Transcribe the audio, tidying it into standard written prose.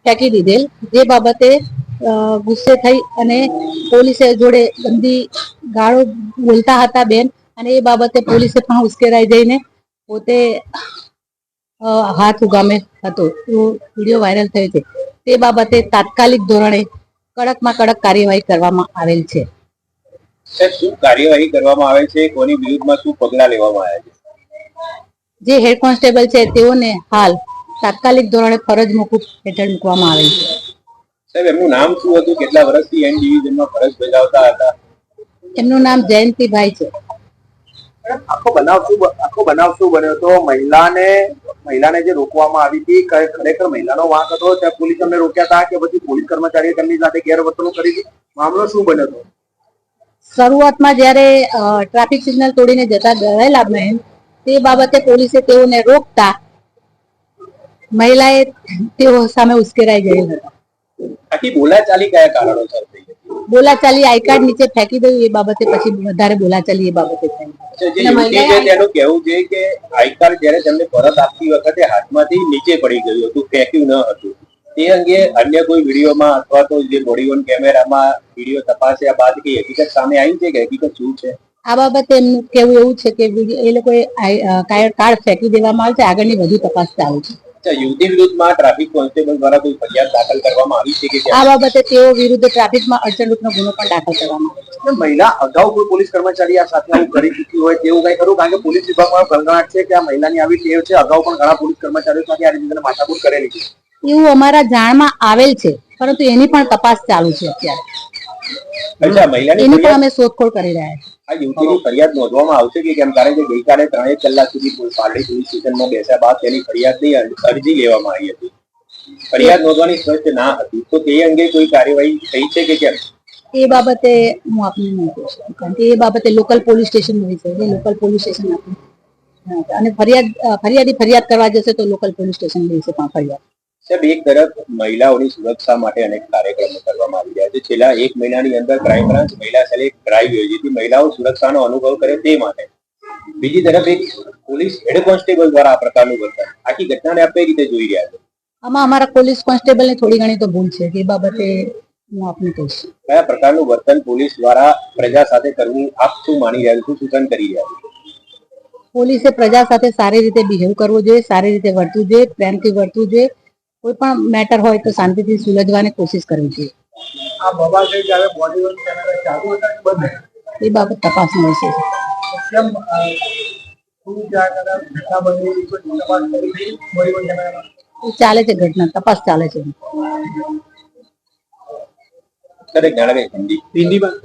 ફેંકી દીધેલ, જે બાબતે ગુસ્સે થઈ અને પોલીસે જોડે ગંદી ગાળો બોલતા હતા બેન, અને એ બાબતે પોલીસે પણ ઉશ્કેરાઈ જઈને પોતે હાથ ઉગામે હતો. વિડીયો વાયરલ થયો છે. તે બાબતે તાત્કાલિક ધોરણે કડકમાં કડક કાર્યવાહી કરવામાં આવેલ છે. શું કાર્યવાહી કરવામાં આવે છે? કોની વિરુદ્ધમાં શું પગલાં લેવામાં આવ્યા છે? જે હેડ કોન્સ્ટેબલ છે તેઓને હાલ તાત્કાલિક ધોરણે ફરજ મોકૂફ હેઠળ મૂકવામાં આવેલ છે. સાહેબ, એમનું નામ શું હતું? કેટલા વર્ષથી એન ડિવિઝનમાં ફરજ બજાવતા હતા? એમનું નામ જયંતિભાઈ છે. આખો બનાવ શું બન્યો હતો? મહિલાને જે રોકવામાં આવી હતી, ખરેખર મહિલાનો વાંક હતો? ત્યાં પોલીસ અમને રોક્યા હતા કે પછી પોલીસ કર્મચારીએ તેમની સાથે ગેરવર્તણૂક કરી હતી? મામલો શું બન્યો હતો? શરૂઆતમાં જ્યારે ટ્રાફિક સિગ્નલ તોડીને જતા ગયેલા બહેન, તે બાબતે પોલીસે તેઓને રોકતા મહિલાએ તેઓ સામે ઉશ્કેરાઈ ગયેલ હતા. આખી બોલાચાલી કયા કારણોસર થઈ હતી? બોલાચાલી આઈ કાર્ડ નીચે ફેંકી દઉં એ બાબતે પછી વધારે બોલાચાલી એ બાબતે થઈ. તેનું કહેવું છે કે આઈ કાર્ડ જ્યારે તેમને પરત આપતી વખતે હાથમાંથી નીચે પડી ગયું હતું, ફેંક્યું ન હતું. તે અંગે અન્ય કોઈ વિડીયોમાં અથવા તો જે બોડી ઓન કેમેરામાં વિડીયો તપાસ્યા બાદ કઈ હકીકત સામે આવી છે કે હકીકત શું છે? આ બાબતે એમનું કહેવું એવું છે કે એ લોકોએ કાર્ડ ફેંકી દેવામાં આવે છે. આગળની વધુ તપાસ ચાલુ છે. યુવતી વિરુદ્ધમાં ટ્રાફિક કોન્સ્ટેબલ દ્વારા કોઈ ફરિયાદ દાખલ કરવામાં આવી છે કે? આ બાબતે તેઓ વિરુદ્ધ ટ્રાફિકમાં અડચણરૂપનો ગુનો પણ દાખલ કરવામાં આવ્યો છે. મહિલા અગાઉ કોઈ પોલીસ કર્મચારી આ સાથે આવું કરી ચૂકી હોય તેવું કઈ ખરું? કારણ કે પોલીસ વિભાગમાં ગણગણાટ છે કે આ મહિલાની આવી ટેવ છે, અગાઉ પણ ઘણા પોલીસ કર્મચારીઓ સાથે આ રીતે માથાકૂટ કરેલી છે. એવું અમારા જાણમાં આવેલ છે, પરંતુ એની પણ તપાસ ચાલુ છે અત્યારે. એની પણ અમે શોધખોળ કરી રહ્યા છીએ. આ યુવતીની ફરિયાદ નોંધવામાં આવશે કે કેમ? કારણ કે ગઈકાલે 3 કલાક સુધી પાલડી પોલીસ સ્ટેશનમાં બેસ્યા બાદ તેની ફરિયાદની અરજી લેવામાં આવી હતી. ફરિયાદ નોંધવાની સ્પષ્ટ ના હતી, તો તે અંગે કોઈ કાર્યવાહી થઈ છે કે કેમ? એ બાબતે હું આપને નહીં કહી શકું, કારણ કે એ બાબતે લોકલ પોલીસ સ્ટેશન હોય છે. લોકલ પોલીસ સ્ટેશન આપે અને ફરિયાદી ફરિયાદ કરવા જશે તો લોકલ પોલીસ સ્ટેશન લેશે પણ ફરિયાદ. સાહેબ, એક તરફ મહિલાઓની સુરક્ષા માટે અનેક કાર્યક્રમો કરવામાં આવી રહ્યા છે. છેલ્લા 1 મહિનાની અંદર ક્રાઇમ બ્રાન્ચ મહિલા સેલે એક ડ્રાઈવ યોજી હતી, મહિલાઓ સુરક્ષાનો અનુભવ કરે તે માટે. બીજી તરફ એક પોલીસ હેડ કોન્સ્ટેબલ દ્વારા આ પ્રકારનું વર્તન, આખી ઘટનાને આપ કઈ રીતે જોઈ રહ્યા છો? આમાં અમારા પોલીસ કોન્સ્ટેબલની થોડી ઘણી તો ભૂલ છે, એ બાબતે હું આપને કહીશ. કયા પ્રકારનું વર્તન પોલીસ દ્વારા પ્રજા સાથે કરવું આપ શું માની રહ્યા છો, સૂચન કરી રહ્યા છો? પોલીસે પ્રજા સાથે સારી રીતે બિહેવ કરવો જોઈએ, સારી રીતે વર્તવું જોઈએ, પ્રેમથી વર્તવું જોઈએ. કોઈ પણ મેટર હોય તો શાંતિથી સુલઝવાની કોશિશ કરવી જોઈએ. આ બાબતે જ્યારે બોડી ઓન કેમેરા ચાલુ હતા કે બંધ? એ બાબત તપાસનો વિષય છે. કેમ શું ઘટના બની તપાસ કરી બોડી ઓન કેમેરામાં? ચાલે છે ઘટના, તપાસ ચાલે છે. સર, એક જાણકારી હિન્દી હિન્દીમાં